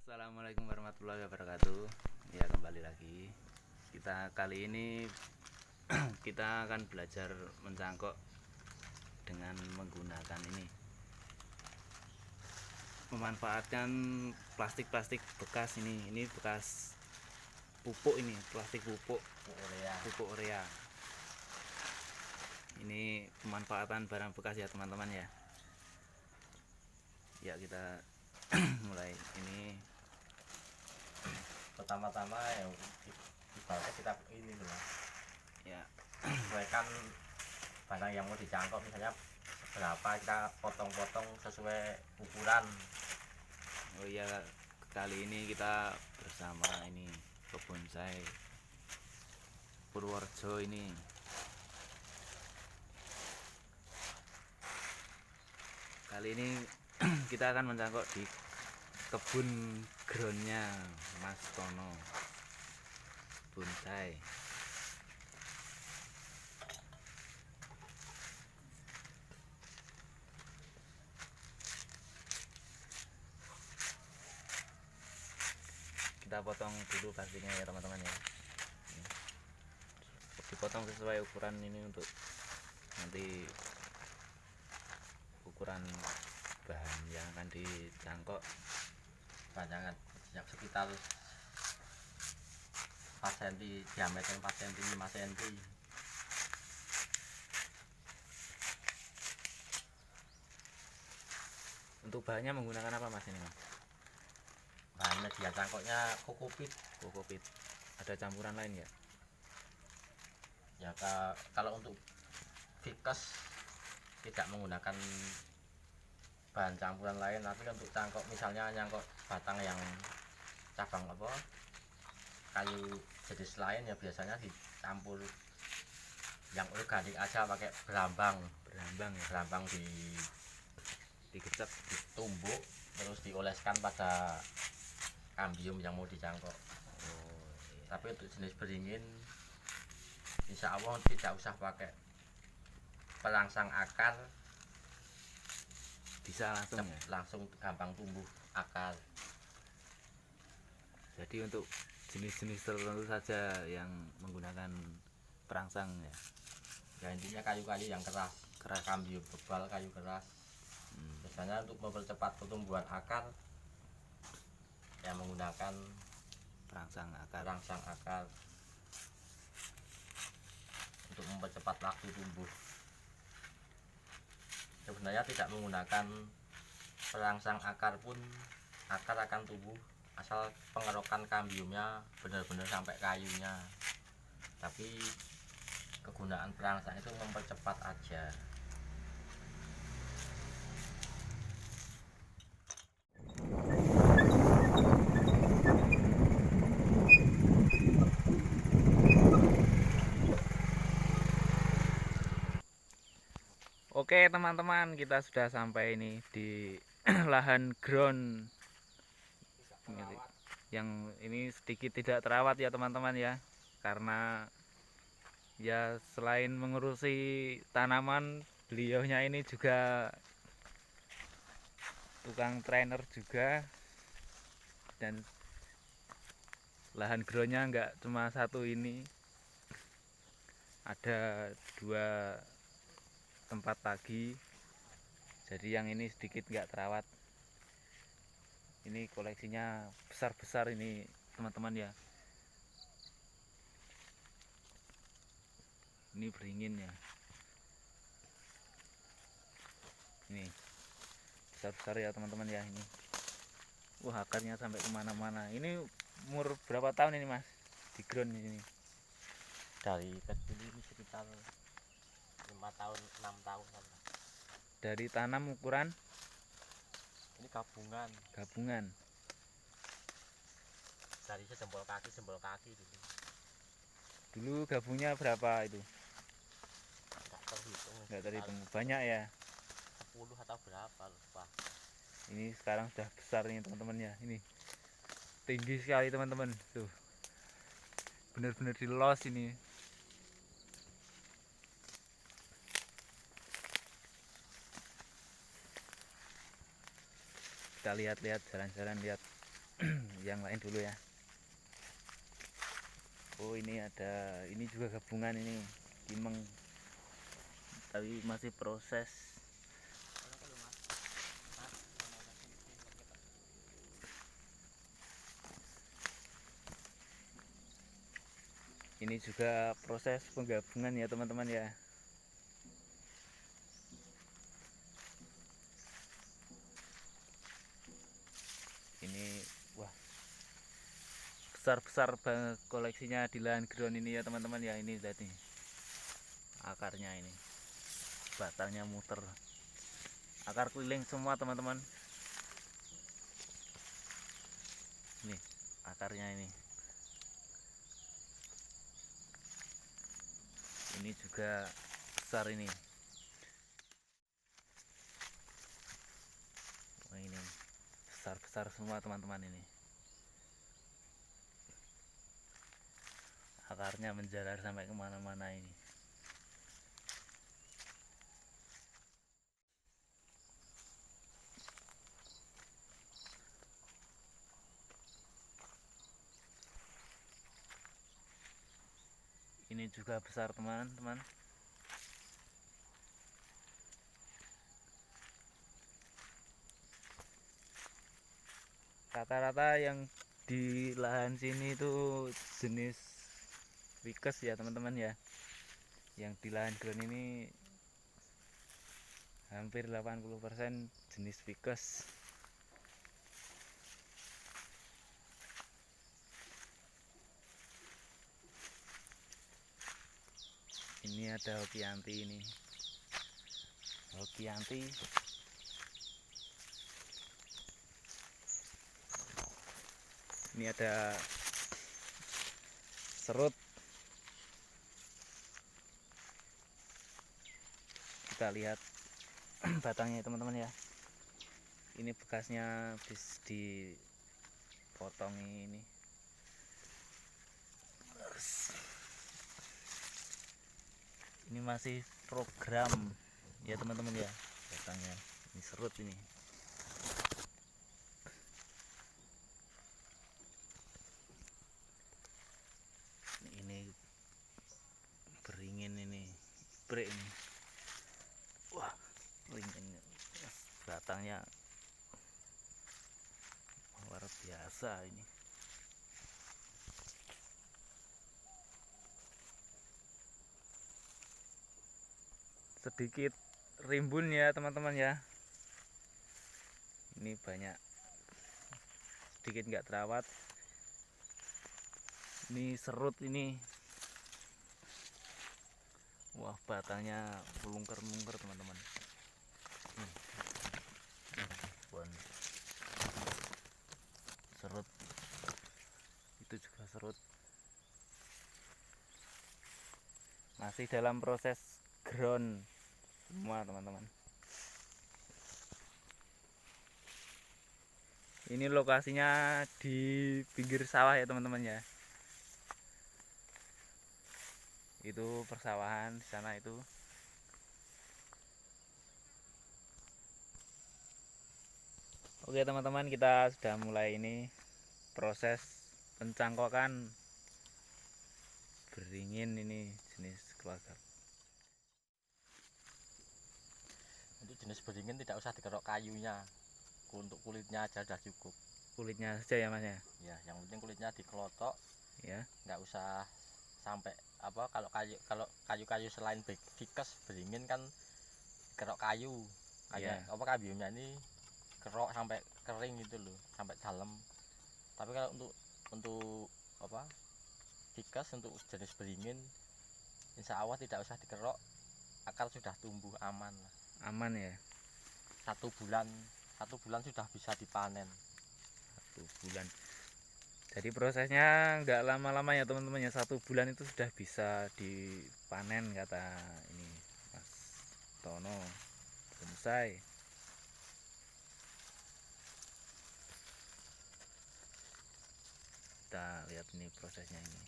Assalamualaikum warahmatullahi wabarakatuh. Ya, kembali lagi. Kita kali ini kita akan belajar mencangkok dengan menggunakan ini. Memanfaatkan plastik-plastik bekas ini. Ini bekas pupuk ini, plastik pupuk urea. Ini pemanfaatan barang bekas ya, teman-teman ya. Ya, kita mulai. Ini pertama-tama yang ibaratnya kita ini loh, ya, sesuaikan barang yang mau dicangkok, misalnya berapa kita potong-potong sesuai ukuran. oh iya, kali ini kita bersama ini kebonsai Purworejo ini. Kali ini kita akan mencangkok di kebun groundnya Mas Tono bonsai. Kita potong dulu plastiknya ya, teman-teman ya. Dipotong sesuai ukuran ini untuk nanti ukuran bahan yang akan dicangkok. Panjangan yang sekitar 4 cm, diameter 4 cm, 5 cm. Untuk bahannya menggunakan apa Mas ini Mas? Bahan media cangkoknya kokopit. Kokopit. Ada campuran lain ya? Ya kalau untuk Vickers tidak menggunakan bahan campuran lain, tapi untuk cangkok misalnya nyangkok batang yang cabang apa kayu jenis lain ya biasanya dicampur yang organik aja, pakai berambang Ya. berambang Digecek, ditumbuk terus dioleskan pada kambium yang mau dicangkok. oh iya. Tapi untuk jenis beringin insya Allah tidak usah pakai perangsang akar, Bisa langsung ya. langsung gampang tumbuh akar. Jadi untuk jenis-jenis tertentu saja yang menggunakan perangsang ya. Ya intinya kayu-kayu yang keras, kambium tebal, kayu keras. Biasanya untuk mempercepat pertumbuhan akar ya menggunakan Perangsang akar untuk mempercepat waktu tumbuh. Sebenarnya tidak menggunakan perangsang akar pun akar akan tumbuh, asal pengerokan kambiumnya benar-benar sampai kayunya. Tapi kegunaan perangsang itu mempercepat aja. Oke teman-teman, kita sudah sampai ini di lahan ground yang ini sedikit tidak terawat ya teman-teman ya, karena ya selain mengurusi tanaman, beliaunya ini juga tukang trainer juga, dan lahan groundnya nggak cuma satu ini, ada 2 tempat lagi. Jadi yang ini sedikit nggak terawat. Ini koleksinya besar-besar ini teman-teman ya. Ini beringin ya. Ini besar-besar ya teman-teman ya ini. Wah, akarnya sampai kemana-mana. Ini umur berapa tahun ini Mas di ground ini? Dari kecil ini sekitar 5 tahun 6 tahun. Dari tanam ukuran Ini gabungan dari sejempol kaki dulu. dulu gabungnya berapa itu? Nggak terhitung, Banyak ya. 10 atau berapa lupa. Ini sekarang sudah besar nih teman-teman ya. Ini tinggi sekali teman-teman tuh, benar-benar di los ini. Kita lihat-lihat, jalan-jalan lihat yang lain dulu ya. Oh ini ada, ini juga gabungan ini kimeng, tapi masih proses. Ini juga proses penggabungan ya teman-teman ya. Ini wah, besar-besar banget koleksinya di lahan ground ini ya teman-teman ya. Ini lihat nih akarnya, ini batangnya muter, akar keliling semua teman-teman. Nih akarnya ini juga besar ini. Wah, ini besar-besar semua teman-teman. Ini akarnya menjalar sampai kemana-mana ini. Ini juga besar teman-teman. Rata-rata yang di lahan sini itu jenis Ficus ya teman-teman ya. Yang di lahan ground ini hampir 80% jenis Ficus. Ini ada Hokianti ini. Hokianti. Ini ada serut. Kita lihat batangnya teman-teman ya. Ini bekasnya habis dipotong ini. Ini masih program ya teman-teman ya, batangnya. Ini serut ini. Ini beringin ini, ibrek ini. Wah, beringin, batangnya luar biasa ini. Sedikit rimbun ya teman-teman ya. Ini banyak, sedikit nggak terawat. Ini serut ini. Wah, batangnya melungker-melungker teman-teman. Serut itu juga serut, masih dalam proses ground semua teman-teman. Ini lokasinya di pinggir sawah ya teman-teman ya. Itu persawahan di sana itu. Oke teman-teman, kita sudah mulai ini proses pencangkokan beringin ini jenis keluarga. Untuk jenis beringin tidak usah dikerok kayunya, untuk kulitnya aja sudah cukup. Kulitnya saja ya mas ya. Ya, yang penting kulitnya dikelotok Ya. Nggak usah sampai apa, kalau kayu-kayu selain Ficus beringin kan kerok kayu kayak Iya. apa, kambiumnya ini kerok sampai kering gitu loh, sampai dalam. Tapi kalau untuk apa, Ficus, untuk jenis beringin insya Allah tidak usah dikerok, akar sudah tumbuh aman lah. Aman ya. 1 bulan sudah bisa dipanen. 1 bulan. Jadi prosesnya nggak lama-lama ya teman-teman ya, 1 bulan itu sudah bisa dipanen kata ini Mas Tono Bonsai. Kita lihat ini prosesnya ini.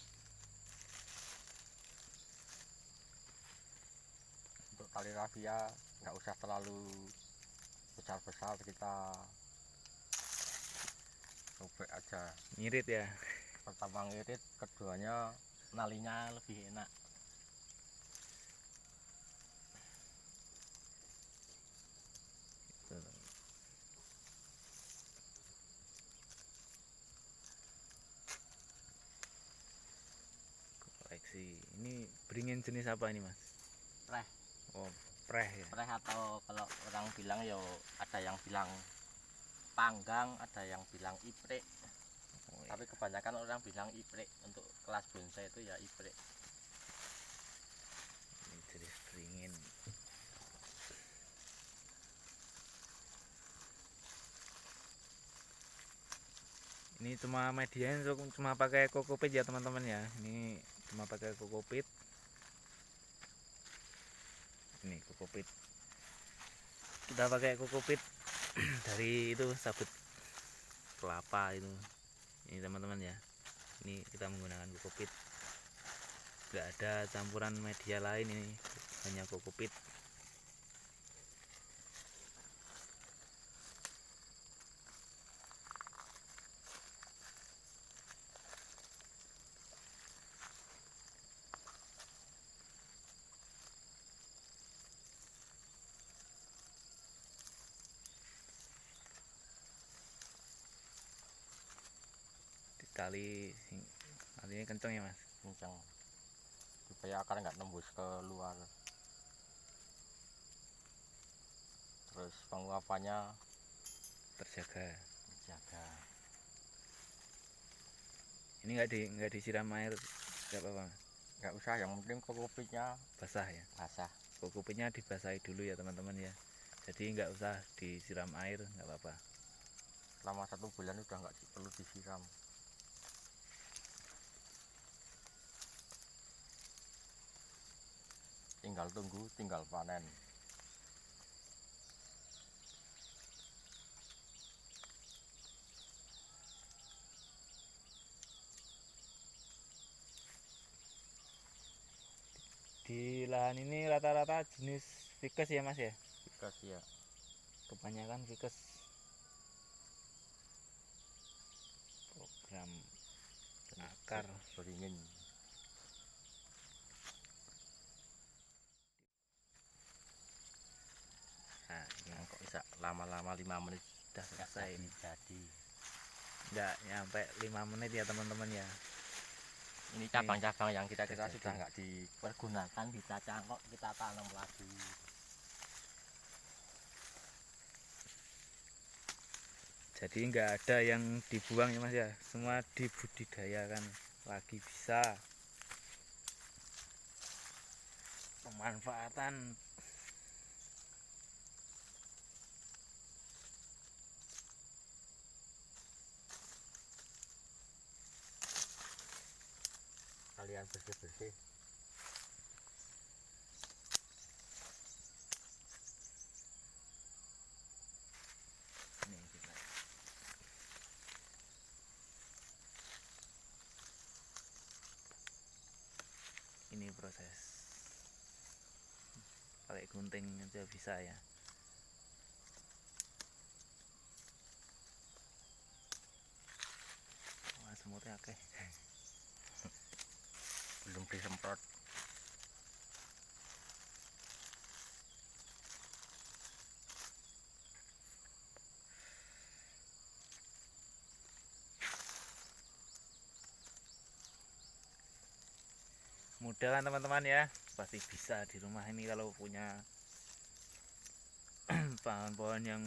Untuk tali rafia nggak usah terlalu besar-besar, kita Robek aja. Ngirit ya. Pertama ngirit, keduanya nalinya lebih enak. Tuh. Koleksi. Ini beringin jenis apa ini mas? Preh. Oh preh ya. Preh atau kalau orang bilang ya ada yang bilang panggang, ada yang bilang iprek. Oh, iya. Tapi kebanyakan orang bilang iprek. Untuk kelas bonsai itu ya iprek. Ini jenis beringin. Ini cuma medianya cuma pakai kokopit ya teman-teman ya. Ini cuma pakai kokopit. Ini kokopit. Kita pakai kokopit dari itu sabut kelapa itu. Ini teman-teman ya. Ini kita menggunakan kokopit. Gak ada campuran media lain ini, hanya kokopit. Dikali artinya kenceng ya mas. Kencang. Supaya akar nggak nembus ke luar. Terus penguapannya Terjaga. jaga. Ini nggak disiram air, nggak apa-apa mas. Nggak usah, yang penting kokopitnya Basah ya. basah. Kokopitnya dibasahi dulu ya teman-teman ya. Jadi nggak usah disiram air, nggak apa-apa. Selama 1 bulan udah nggak perlu disiram. Tinggal tunggu, tinggal panen. Di lahan ini rata-rata jenis ficus ya mas ya. Dikasih ya. Kebanyakan ficus. Program akar. Beringin. Nah, ini Nah, kok bisa lama-lama 5 menit sudah selesai ini. jadi. Nggak nyampe 5 menit ya teman-teman ya. Ini cabang-cabang yang kita sudah sudah jadi. nggak dipergunakan, kita cangkok, kita tanam lagi. Jadi nggak ada yang dibuang ya mas ya, semua dibudidayakan lagi bisa. Pemanfaatan Kalian bersih-bersih. ini kita. Ini proses pakai gunting aja bisa ya. Wah semutnya oke. Belum disemprot. Mudah kan teman-teman ya, pasti bisa di rumah ini kalau punya pohon-pohon yang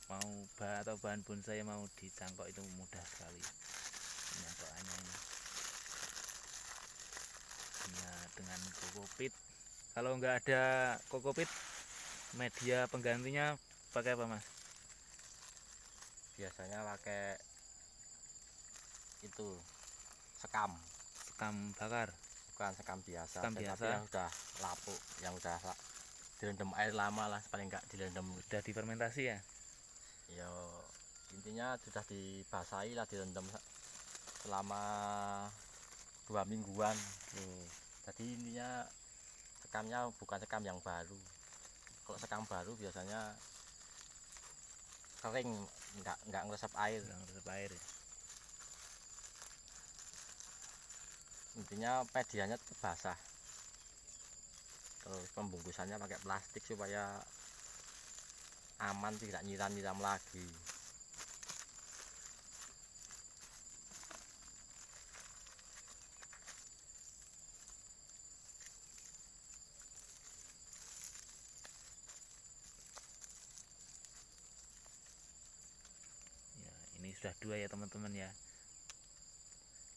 mau atau bahan bonsai yang mau dicangkok itu mudah sekali penyangkokannya ini. Hanya dengan kokopit. Kalau nggak ada kokopit, media penggantinya pakai apa mas? Biasanya pakai itu sekam, Sekam bakar. bukan sekam biasa. Sekam Tetapi biasa. yang udah lapuk, yang udah direndam air lama lah, paling nggak direndam. Udah difermentasi ya? Ya intinya sudah dibasahi lah, direndam selama 2 mingguan. Jadi intinya sekamnya bukan sekam yang baru. Kalau sekam baru biasanya kering, nggak ngeresap air. Yang resep air ya? Intinya medianya tetap basah, terus pembungkusannya pakai plastik supaya aman, tidak nyiram-nyiram lagi. Ya, ini sudah 2 ya teman-teman ya,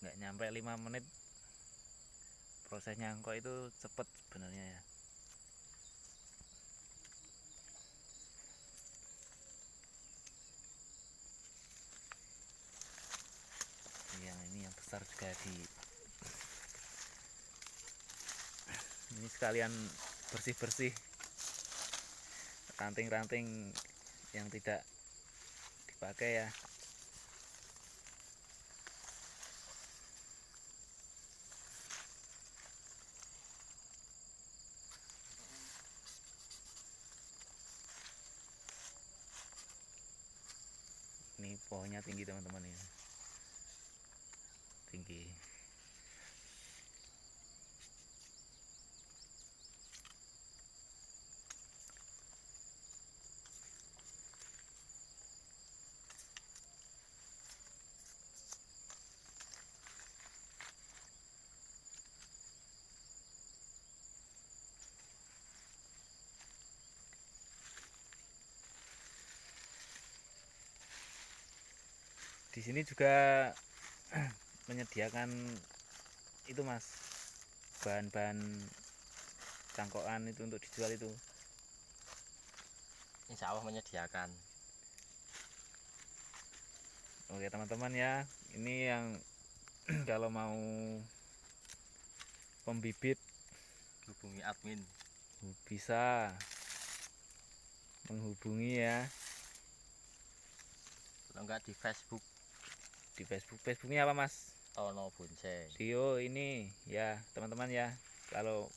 nggak nyampe 5 menit proses nyangkok itu cepet sebenarnya ya. Yang ini yang besar juga ini sekalian bersih-bersih ranting-ranting yang tidak dipakai ya. Ini pohonnya tinggi teman-teman ya, tinggi. Di sini juga menyediakan itu mas, bahan-bahan cangkokan itu untuk dijual itu. Insya Allah menyediakan. Oke teman-teman ya, ini yang kalau mau pembibit Hubungi admin, bisa menghubungi ya kalau enggak di Facebook di Facebooknya apa mas? Tono Bonsai. Dio ini ya teman-teman ya, kalau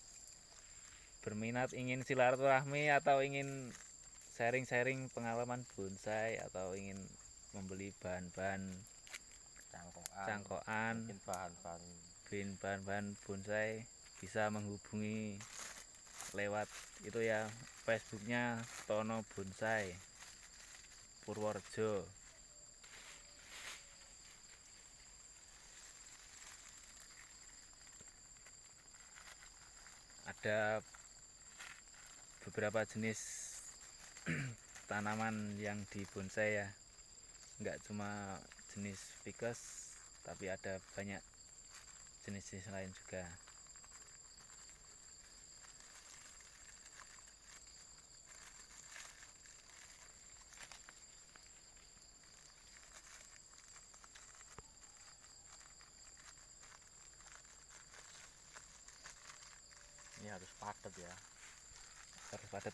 berminat ingin silaturahmi atau ingin sharing-sharing pengalaman bonsai atau ingin membeli bahan-bahan cangkokan, mungkin bahan-bahan bonsai, bisa menghubungi lewat itu ya, Facebooknya Tono Bonsai Purworejo. Ada beberapa jenis tanaman yang di bonsai ya, nggak cuma jenis ficus tapi ada banyak jenis-jenis lain juga. Ini harus padat ya. Harus padat.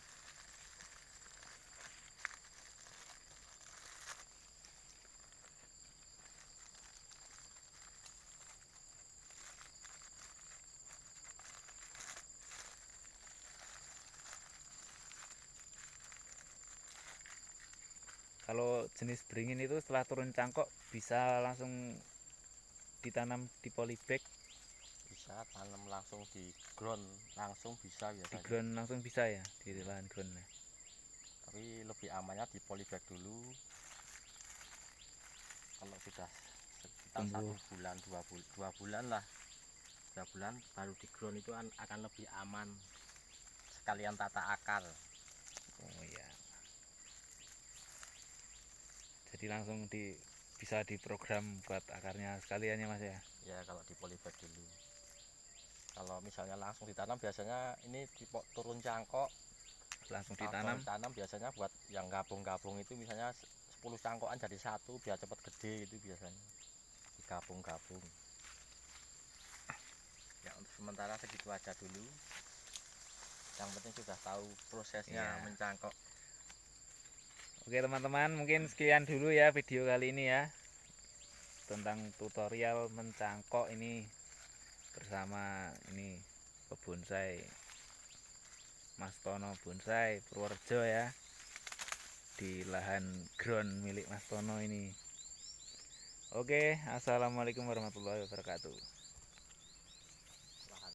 Kalau jenis beringin itu setelah turun cangkok bisa langsung ditanam di polybag, Bisa tanam langsung di ground, langsung bisa di biasanya. ground langsung bisa ya, di lahan ground ya. Tapi lebih amannya di polybag dulu. Kalau sudah sekitar Tumbuh. 1 bulan, 2 bulan lah, 2 bulan baru di ground itu akan lebih aman. Sekalian tata akar. Oh iya. Jadi langsung bisa diprogram buat akarnya sekalian ya mas ya. Ya kalau di polybag dulu. Kalau misalnya langsung ditanam biasanya ini turun cangkok Langsung langsung ditanam. ditanam, biasanya buat yang gabung-gabung itu misalnya 10 cangkokan jadi satu biar cepat gede, itu biasanya digabung-gabung. Ya untuk sementara segitu aja dulu, yang penting sudah tahu prosesnya mencangkok. Oke teman-teman, mungkin sekian dulu ya video kali ini ya, tentang tutorial mencangkok ini bersama ini pebonsai Mas Tono Bonsai Purworejo ya, di lahan ground milik Mas Tono ini. Oke, assalamualaikum warahmatullahi wabarakatuh.